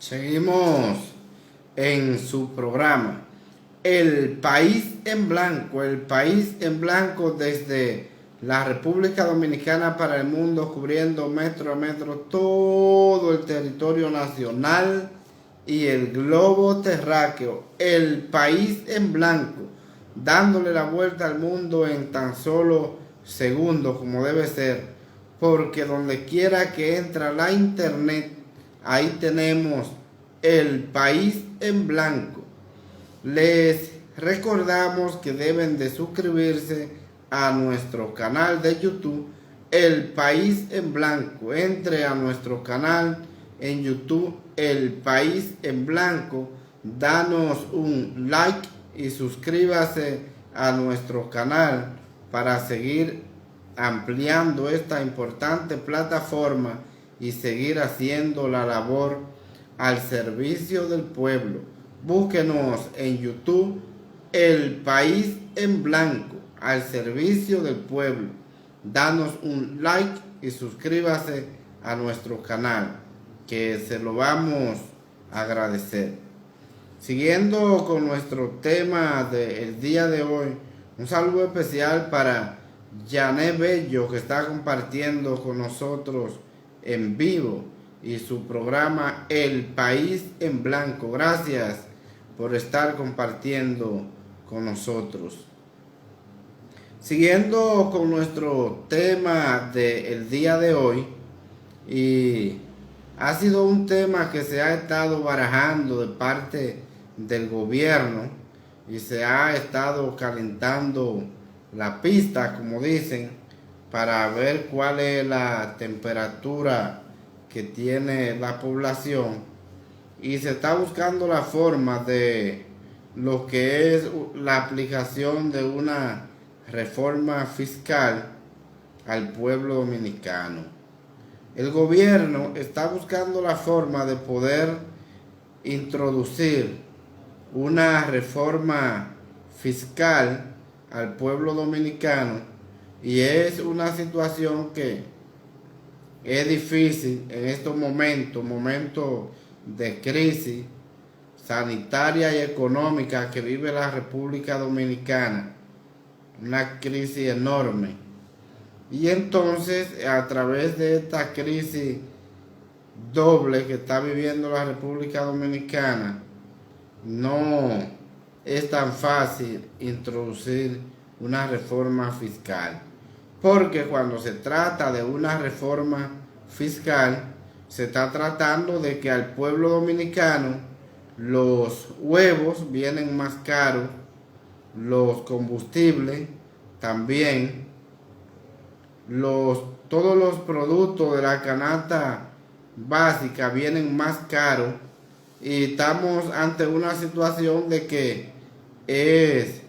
Seguimos en su programa El País en Blanco, el País en Blanco desde la República Dominicana para el mundo, cubriendo metro a metro todo el territorio nacional y el globo terráqueo. El País en Blanco, dándole la vuelta al mundo en tan solo segundos como debe ser, porque donde quiera que entra la internet, ahí tenemos El País en Blanco. Les recordamos que deben de suscribirse a nuestro canal de YouTube El País en Blanco. Entre a nuestro canal en YouTube El País en Blanco, danos un like y suscríbase a nuestro canal para seguir ampliando esta importante plataforma y seguir haciendo la labor al servicio del pueblo. Búsquenos en YouTube El País en Blanco, al servicio del pueblo. Danos un like y suscríbase a nuestro canal, que se lo vamos a agradecer. Siguiendo con nuestro tema del día de hoy, un saludo especial para Janet Bello, que está compartiendo con nosotros en vivo y su programa El País en Blanco. Gracias por estar compartiendo con nosotros. Siguiendo con nuestro tema del día de hoy, y ha sido un tema que se ha estado barajando de parte del gobierno y se ha estado calentando la pista, como dicen, para ver cuál es la temperatura que tiene la población, y se está buscando la forma de lo que es la aplicación de una reforma fiscal al pueblo dominicano. El gobierno está buscando la forma de poder introducir una reforma fiscal al pueblo dominicano, y es una situación que es difícil en estos momentos de crisis sanitaria y económica que vive la República Dominicana, una crisis enorme. Y entonces, a través de esta crisis doble que está viviendo la República Dominicana, no es tan fácil introducir una reforma fiscal, porque cuando se trata de una reforma fiscal, se está tratando de que al pueblo dominicano los huevos vienen más caros, los combustibles también, todos los productos de la canasta básica vienen más caros, y estamos ante una situación de que es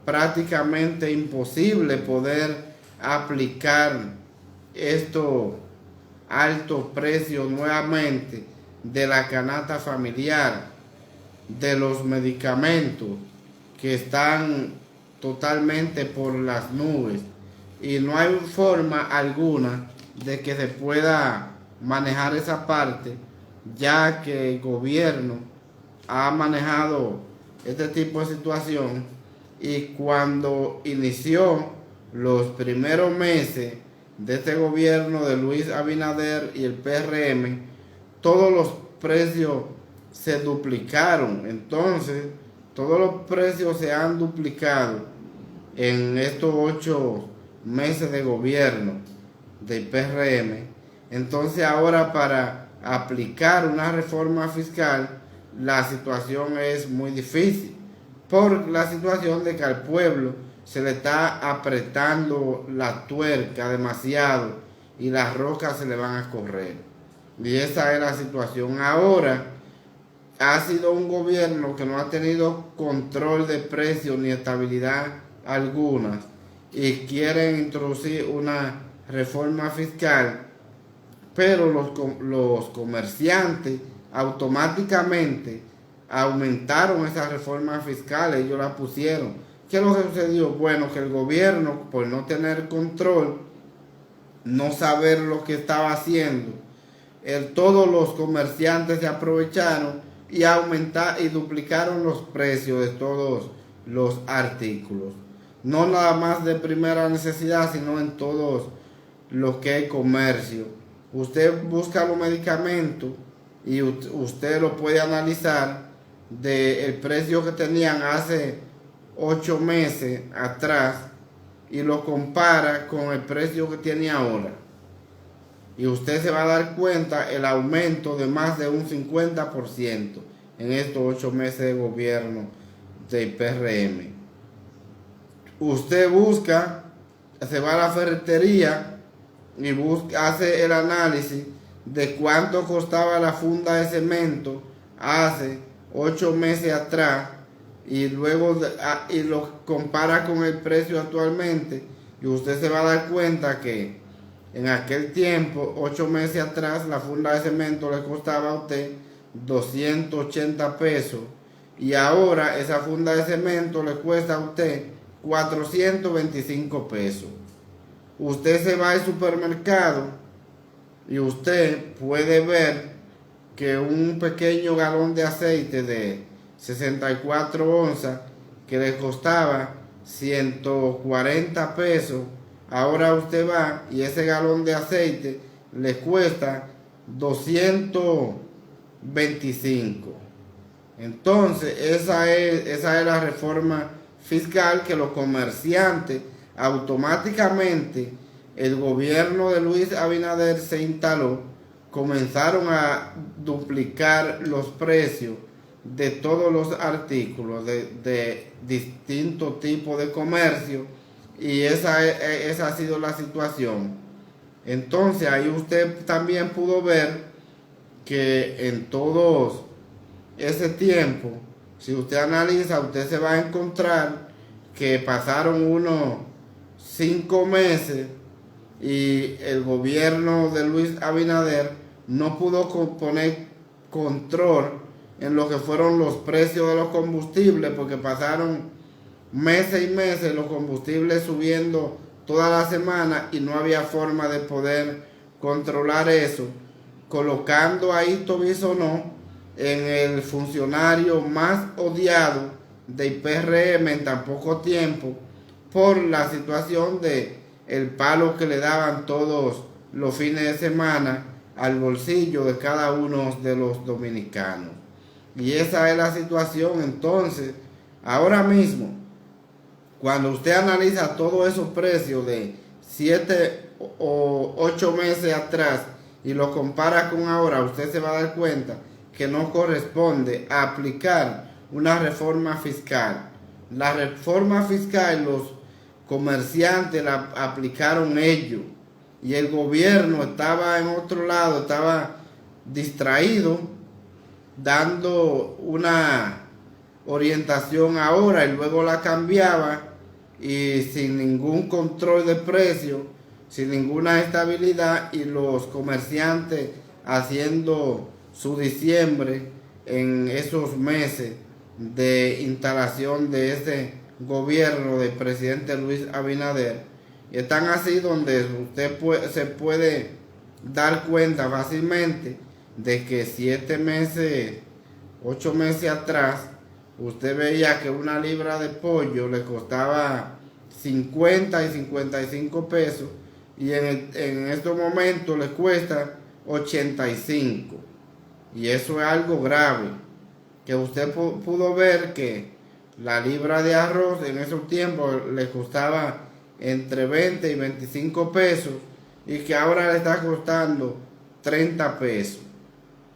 prácticamente imposible poder aplicar estos altos precios nuevamente de la canasta familiar, de los medicamentos que están totalmente por las nubes, y no hay forma alguna de que se pueda manejar esa parte, ya que el gobierno ha manejado este tipo de situación. Y cuando inició los primeros meses de este gobierno de Luis Abinader y el PRM, todos los precios se duplicaron. Entonces, todos los precios se han duplicado en estos 8 meses de gobierno del PRM. Entonces, ahora para aplicar una reforma fiscal, la situación es muy difícil, por la situación de que al pueblo se le está apretando la tuerca demasiado y las rocas se le van a correr. Y esa es la situación. Ahora ha sido un gobierno que no ha tenido control de precios ni estabilidad alguna, y quieren introducir una reforma fiscal, pero los comerciantes automáticamente aumentaron esa reforma fiscal, ellos la pusieron. ¿Qué es lo que sucedió? Bueno, que el gobierno, por no tener control, no saber lo que estaba haciendo, todos los comerciantes se aprovecharon y aumentaron y duplicaron los precios de todos los artículos. No nada más de primera necesidad, sino en todos los que es comercio. Usted busca los medicamentos y usted lo puede analizar del precio que tenían hace 8 meses atrás y lo compara con el precio que tiene ahora. Y usted se va a dar cuenta el aumento de más de un 50% en estos 8 meses de gobierno del PRM. Usted busca, se va a la ferretería y hace el análisis de cuánto costaba la funda de cemento hace 8 meses atrás y luego y lo compara con el precio actualmente, y usted se va a dar cuenta que en aquel tiempo, 8 meses atrás, la funda de cemento le costaba a usted 280 pesos y ahora esa funda de cemento le cuesta a usted 425 pesos. Usted se va al supermercado y usted puede ver que un pequeño galón de aceite de 64 onzas que le costaba 140 pesos, ahora usted va y ese galón de aceite le cuesta 225. Entonces esa es la reforma fiscal que los comerciantes automáticamente, el gobierno de Luis Abinader se instaló, comenzaron a duplicar los precios de todos los artículos de distintos tipos de comercio, y esa ha sido la situación. Entonces ahí usted también pudo ver que en todo ese tiempo, si usted analiza, usted se va a encontrar que pasaron unos 5 meses y el gobierno de Luis Abinader no pudo poner control en lo que fueron los precios de los combustibles, porque pasaron meses y meses los combustibles subiendo toda la semana y no había forma de poder controlar eso, colocando ahí Tobiso no en el funcionario más odiado del PRM en tan poco tiempo, por la situación de el palo que le daban todos los fines de semana al bolsillo de cada uno de los dominicanos. Y esa es la situación. Entonces, ahora mismo, cuando usted analiza todos esos precios de 7 o 8 meses atrás y lo compara con ahora, usted se va a dar cuenta que no corresponde a aplicar una reforma fiscal. La reforma fiscal los comerciantes la aplicaron ellos y el gobierno estaba en otro lado, estaba distraído dando una orientación ahora y luego la cambiaba, y sin ningún control de precio, sin ninguna estabilidad, y los comerciantes haciendo su diciembre en esos meses de instalación de ese gobierno del presidente Luis Abinader. Y están así donde usted se puede dar cuenta fácilmente de que 7 meses, 8 meses atrás, usted veía que una libra de pollo le costaba 50 y 55 pesos y en estos momentos le cuesta 85. Y eso es algo grave, que usted pudo ver que la libra de arroz en esos tiempos le costaba entre 20 y 25 pesos y que ahora le está costando 30 pesos.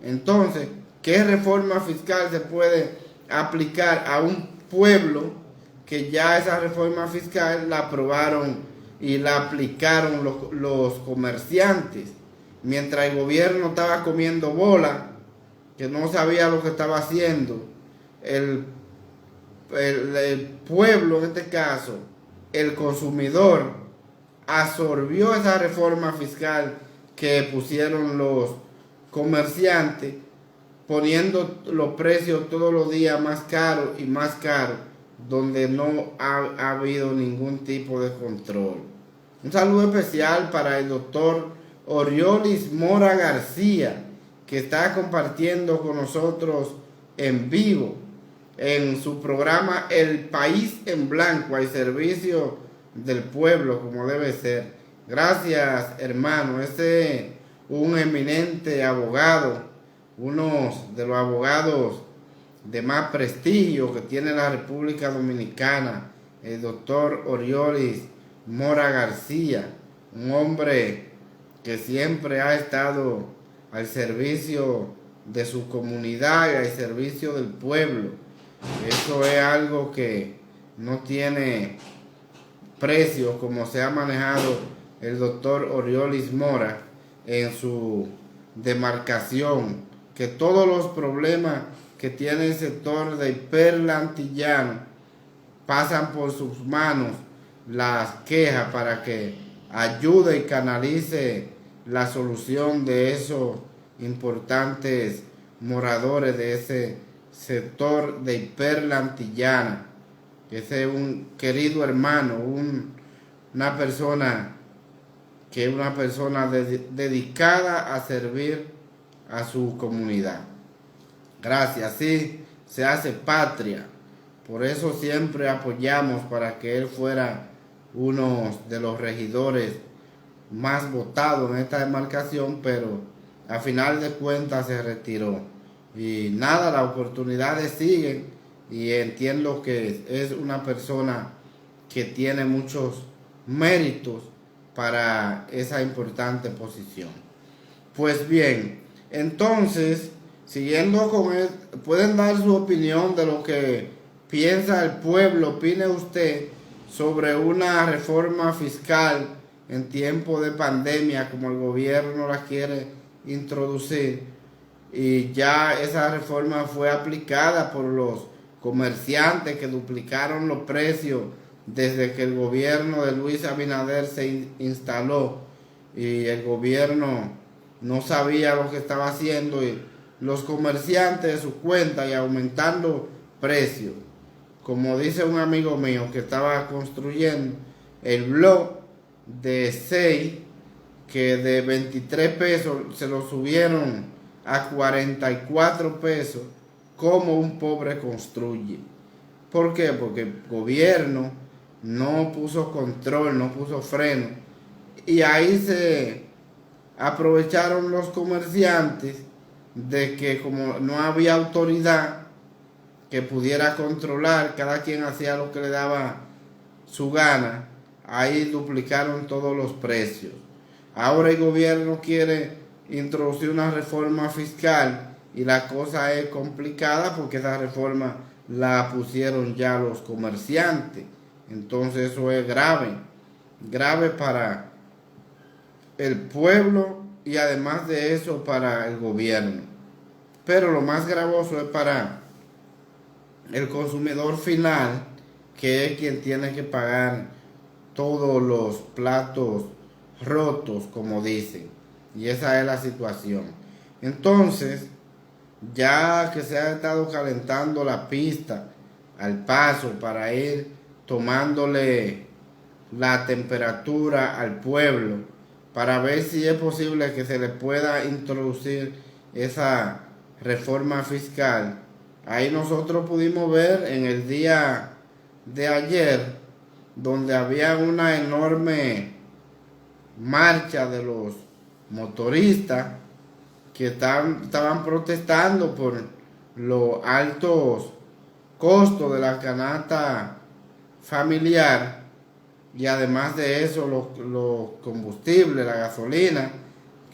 Entonces, ¿qué reforma fiscal se puede aplicar a un pueblo que ya esa reforma fiscal la aprobaron y la aplicaron los comerciantes, mientras el gobierno estaba comiendo bola, que no sabía lo que estaba haciendo? El pueblo, en este caso, el consumidor, absorbió esa reforma fiscal que pusieron los comerciantes, poniendo los precios todos los días más caros y más caros, donde no ha habido ningún tipo de control. Un saludo especial para el doctor Oriolis Mora García, que está compartiendo con nosotros en vivo en su programa El País en Blanco, al servicio del pueblo como debe ser. Gracias, hermano. Un eminente abogado, uno de los abogados de más prestigio que tiene la República Dominicana, el doctor Oriolis Mora García, un hombre que siempre ha estado al servicio de su comunidad y al servicio del pueblo. Eso es algo que no tiene precio, como se ha manejado el doctor Oriolis Mora en su demarcación, que todos los problemas que tiene el sector de Perla Antillano pasan por sus manos las quejas para que ayude y canalice la solución de esos importantes moradores de ese sector de Perla Antillana. Ese es un querido hermano, una persona que es una persona dedicada a servir a su comunidad. Gracias, así se hace patria. Por eso siempre apoyamos para que él fuera uno de los regidores más votados en esta demarcación, pero a final de cuentas se retiró. Y nada, las oportunidades siguen y entiendo que es una persona que tiene muchos méritos para esa importante posición. Pues bien, entonces, siguiendo con él, pueden dar su opinión de lo que piensa el pueblo. Opine usted sobre una reforma fiscal en tiempo de pandemia, como el gobierno la quiere introducir, y ya esa reforma fue aplicada por los comerciantes que duplicaron los precios desde que el gobierno de Luis Abinader se instaló, y el gobierno no sabía lo que estaba haciendo, y los comerciantes de su cuenta y aumentando precios. Como dice un amigo mío que estaba construyendo el blog de 6, que de 23 pesos se lo subieron a 44 pesos, como un pobre construye. ¿Por qué? Porque el gobierno no puso control, no puso freno, y ahí se aprovecharon los comerciantes de que como no había autoridad que pudiera controlar, cada quien hacía lo que le daba su gana, ahí duplicaron todos los precios. Ahora el gobierno quiere introducir una reforma fiscal y la cosa es complicada porque esa reforma la pusieron ya los comerciantes. Entonces eso es grave para el pueblo y además de eso para el gobierno. Pero lo más gravoso es para el consumidor final, que es quien tiene que pagar todos los platos rotos, como dicen. Y esa es la situación. Entonces, ya que se ha estado calentando la pista al paso para ir tomándole la temperatura al pueblo, para ver si es posible que se le pueda introducir esa reforma fiscal. Ahí nosotros pudimos ver en el día de ayer, donde había una enorme marcha de los motoristas que estaban protestando por los altos costos de la canasta familiar, y además de eso los combustibles, la gasolina,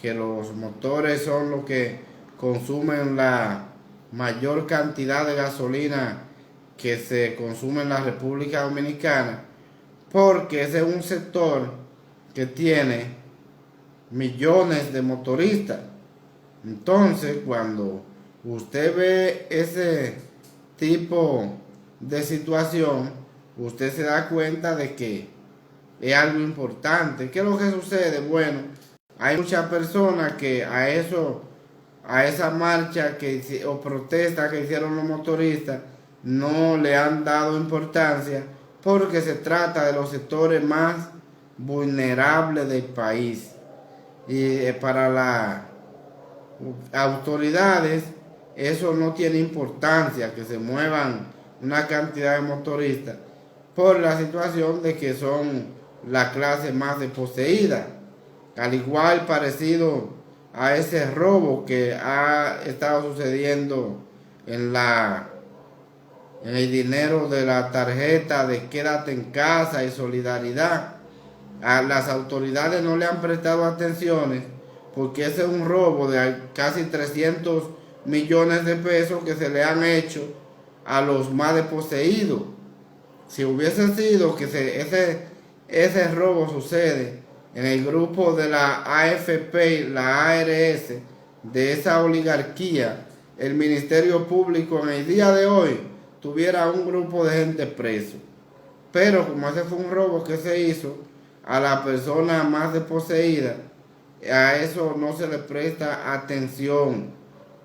que los motores son los que consumen la mayor cantidad de gasolina que se consume en la República Dominicana, porque ese es un sector que tiene millones de motoristas. Entonces, cuando usted ve ese tipo de situación, usted se da cuenta de que es algo importante. ¿Qué es lo que sucede? Bueno, hay muchas personas que a esa marcha o protesta que hicieron los motoristas no le han dado importancia, porque se trata de los sectores más vulnerables del país. Y para autoridades, eso no tiene importancia que se muevan una cantidad de motoristas por la situación de que son la clase más desposeída. Al igual parecido a ese robo que ha estado sucediendo en el dinero de la tarjeta de quédate en casa y solidaridad. A las autoridades no le han prestado atenciones porque ese es un robo de casi 300 millones de pesos que se le han hecho a los más desposeídos. Si hubiese sido que ese robo sucede en el grupo de la AFP, la ARS, de esa oligarquía, el Ministerio Público en el día de hoy tuviera un grupo de gente preso. Pero como ese fue un robo que se hizo a la persona más desposeída, a eso no se le presta atención,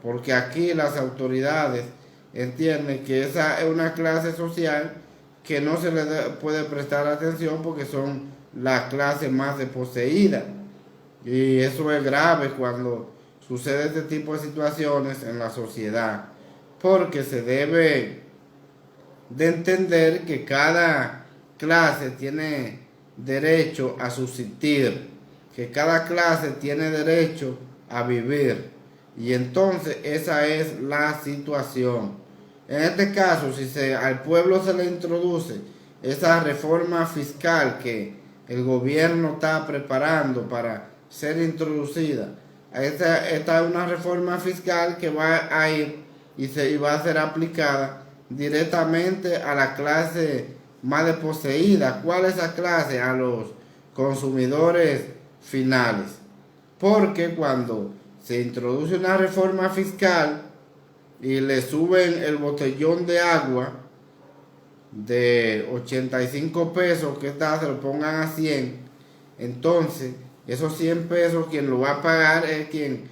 porque aquí las autoridades entienden que esa es una clase social que no se le puede prestar atención porque son la clase más desposeída. Y eso es grave cuando sucede este tipo de situaciones en la sociedad, porque se debe de entender que cada clase tiene derecho a subsistir, que cada clase tiene derecho a vivir. Y entonces esa es la situación. En este caso, si al pueblo se le introduce esa reforma fiscal que el gobierno está preparando para ser introducida, esta es una reforma fiscal que va a ir y va a ser aplicada directamente a la clase más desposeída. ¿Cuál es esa clase? A los consumidores finales. Porque cuando se introduce una reforma fiscal y le suben el botellón de agua de 85 pesos, que se lo pongan a 100, entonces esos 100 pesos quien lo va a pagar es quien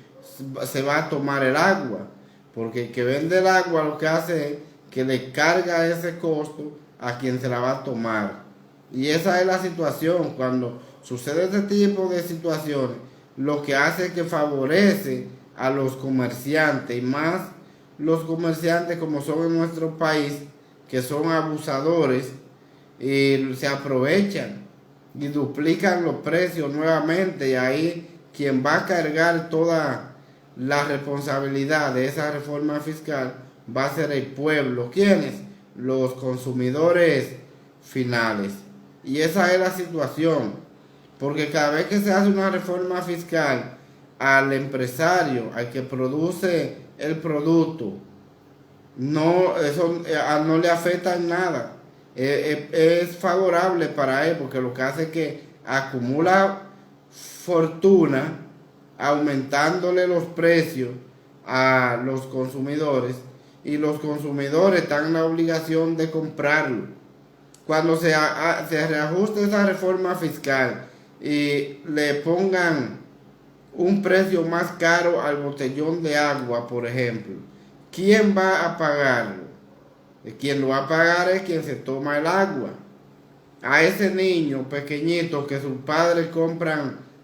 se va a tomar el agua, porque el que vende el agua lo que hace es que le carga ese costo a quien se la va a tomar. Y esa es la situación. Cuando sucede este tipo de situaciones, lo que hace es que favorece a los comerciantes, y más los comerciantes como son en nuestro país, que son abusadores y se aprovechan y duplican los precios nuevamente, y ahí quien va a cargar toda la responsabilidad de esa reforma fiscal va a ser el pueblo. ¿Quiénes? Los consumidores finales. Y esa es la situación, porque cada vez que se hace una reforma fiscal, al empresario, al que produce el producto, eso no le afecta en nada. Es favorable para él, porque lo que hace es que acumula fortuna aumentándole los precios a los consumidores, y los consumidores están en la obligación de comprarlo. Cuando se reajuste esa reforma fiscal y le pongan un precio más caro al botellón de agua, por ejemplo, ¿quién va a pagarlo? Quien lo va a pagar es quien se toma el agua. A ese niño pequeñito que sus padres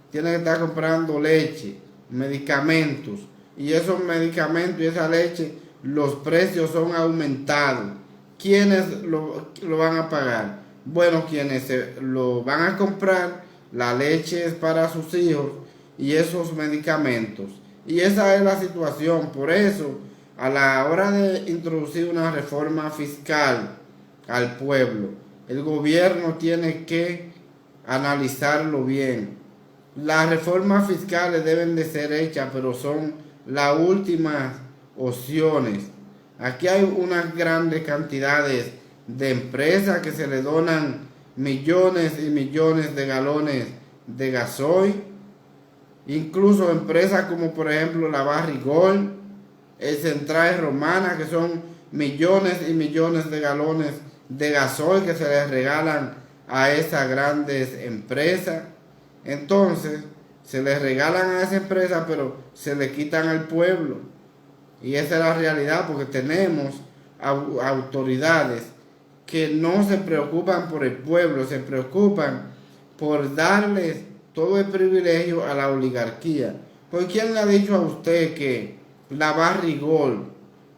tienen que estar comprando leche, medicamentos, y esos medicamentos y esa leche, los precios son aumentados. ¿Quiénes lo van a pagar? Bueno, quienes lo van a comprar, la leche es para sus hijos y esos medicamentos. Y esa es la situación. Por eso, a la hora de introducir una reforma fiscal al pueblo, el gobierno tiene que analizarlo bien. Las reformas fiscales deben de ser hechas, pero son las últimas opciones. Aquí hay unas grandes cantidades de empresas que se le donan millones y millones de galones de gasoil. Incluso empresas como por ejemplo la Barrigol, el Central Romana, que son millones y millones de galones de gasoil que se les regalan a esas grandes empresas. Entonces, se les regalan a esa empresa, pero se le quitan al pueblo. Y esa es la realidad, porque tenemos autoridades que no se preocupan por el pueblo, se preocupan por darles todo el privilegio a la oligarquía. ¿Por quién le ha dicho a usted que la Barrigol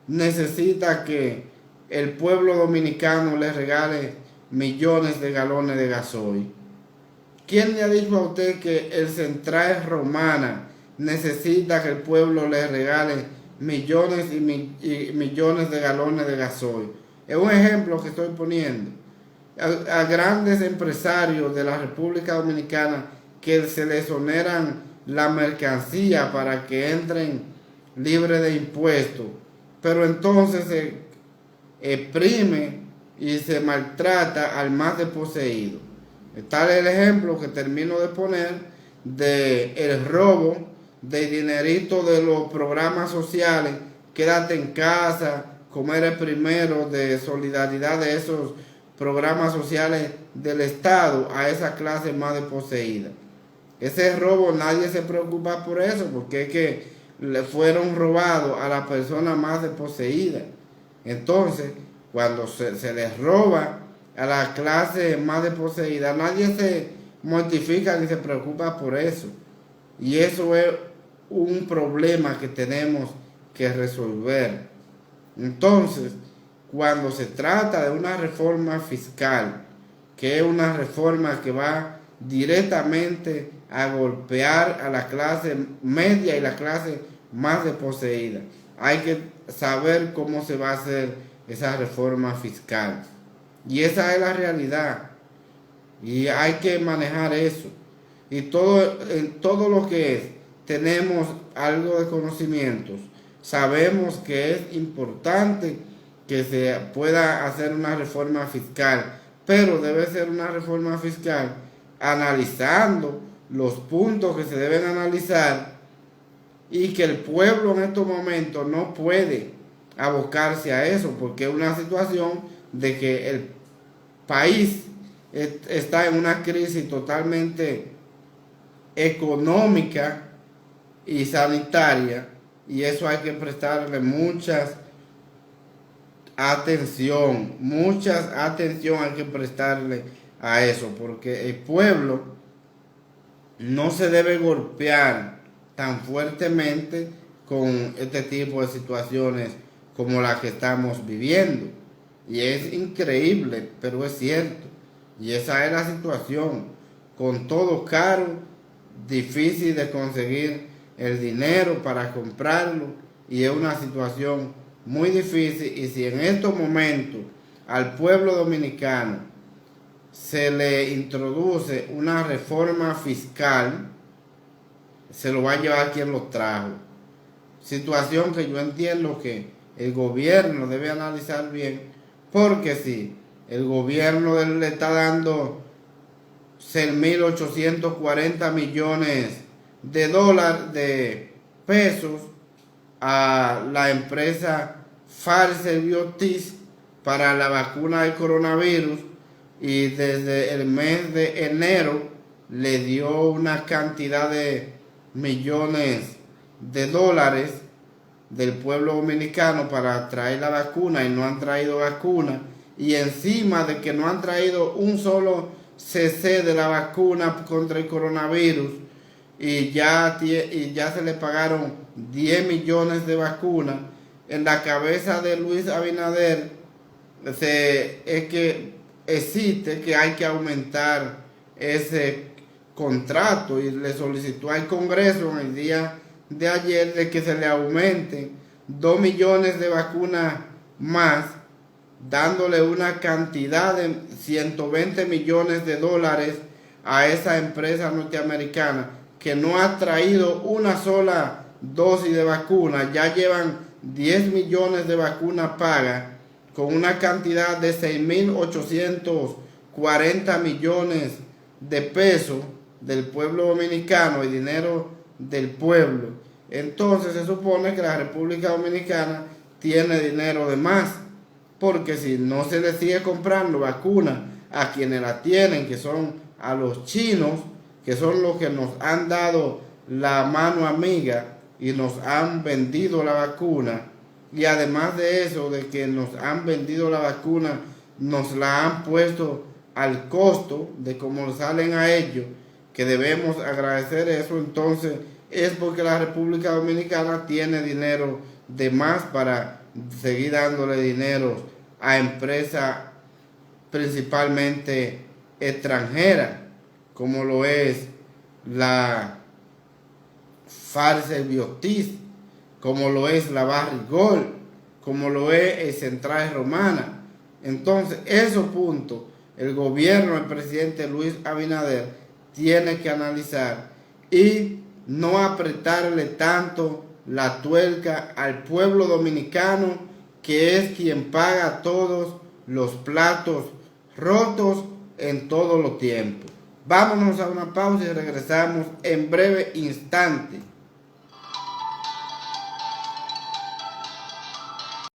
necesita que el pueblo dominicano le regale millones de galones de gasoil? ¿Quién le ha dicho a usted que el Central Romana necesita que el pueblo le regale millones y millones de galones de gasoil? Es un ejemplo que estoy poniendo. A grandes empresarios de la República Dominicana que se les exoneran la mercancía para que entren libres de impuestos, pero entonces se exprime y se maltrata al más desposeído. Tal es el ejemplo que termino de poner de el robo de dinerito de los programas sociales, quédate en casa, comer el primero, de solidaridad de esos programas sociales del Estado a esa clase más desposeída. Ese robo nadie se preocupa por eso, porque es que le fueron robados a la persona más desposeída. Entonces, cuando se les roba a la clase más desposeída, nadie se mortifica ni se preocupa por eso. Y eso es un problema que tenemos que resolver. Entonces, cuando se trata de una reforma fiscal, que es una reforma que va directamente a golpear a la clase media y la clase más desposeída, hay que saber cómo se va a hacer esa reforma fiscal. Y esa es la realidad. Y hay que manejar eso. Y en todo lo que es, tenemos algo de conocimientos. Sabemos que es importante que se pueda hacer una reforma fiscal, pero debe ser una reforma fiscal analizando los puntos que se deben analizar y que el pueblo en estos momentos no puede abocarse a eso, porque es una situación de que el país está en una crisis totalmente económica y sanitaria, y eso hay que prestarle mucha atención hay que prestarle a eso, porque el pueblo no se debe golpear tan fuertemente con este tipo de situaciones como la que estamos viviendo. Y es increíble, pero es cierto. Y esa es la situación. Con todo caro, difícil de conseguir el dinero para comprarlo. Y es una situación muy difícil. Y si en estos momentos al pueblo dominicano se le introduce una reforma fiscal, se lo va a llevar quien lo trajo. Situación que yo entiendo que el gobierno debe analizar bien, porque si el gobierno le está dando 6.840 millones de dólares, de pesos, a la empresa Pfizer Biotis para la vacuna del coronavirus, y desde el mes de enero le dio una cantidad de millones de dólares del pueblo dominicano para traer la vacuna, y no han traído vacuna, y encima de que no han traído un solo cc de la vacuna contra el coronavirus, y ya se le pagaron 10 millones de vacunas. En la cabeza de Luis Abinader es que existe que hay que aumentar ese contrato, y le solicitó al Congreso en el día de ayer de que se le aumente 2 millones de vacunas más, dándole una cantidad de 120 millones de dólares a esa empresa norteamericana que no ha traído una sola dosis de vacuna. Ya llevan 10 millones de vacunas pagas con una cantidad de 6.840 millones de pesos del pueblo dominicano y dinero del pueblo. Entonces se supone que la República Dominicana tiene dinero de más, porque si no se le sigue comprando vacunas a quienes la tienen, que son a los chinos, que son los que nos han dado la mano amiga y nos han vendido la vacuna, y además de eso, de que nos han vendido la vacuna, nos la han puesto al costo de cómo salen a ellos, que debemos agradecer eso. Entonces es porque la República Dominicana tiene dinero de más para seguir dándole dinero a empresas principalmente extranjeras, como lo es la Pfizer Biotis, como lo es la Barrigol, como lo es el Central Romana. Entonces, esos puntos, el gobierno del presidente Luis Abinader tiene que analizar y no apretarle tanto la tuerca al pueblo dominicano, que es quien paga todos los platos rotos en todos los tiempos. Vámonos a una pausa y regresamos en breve instante.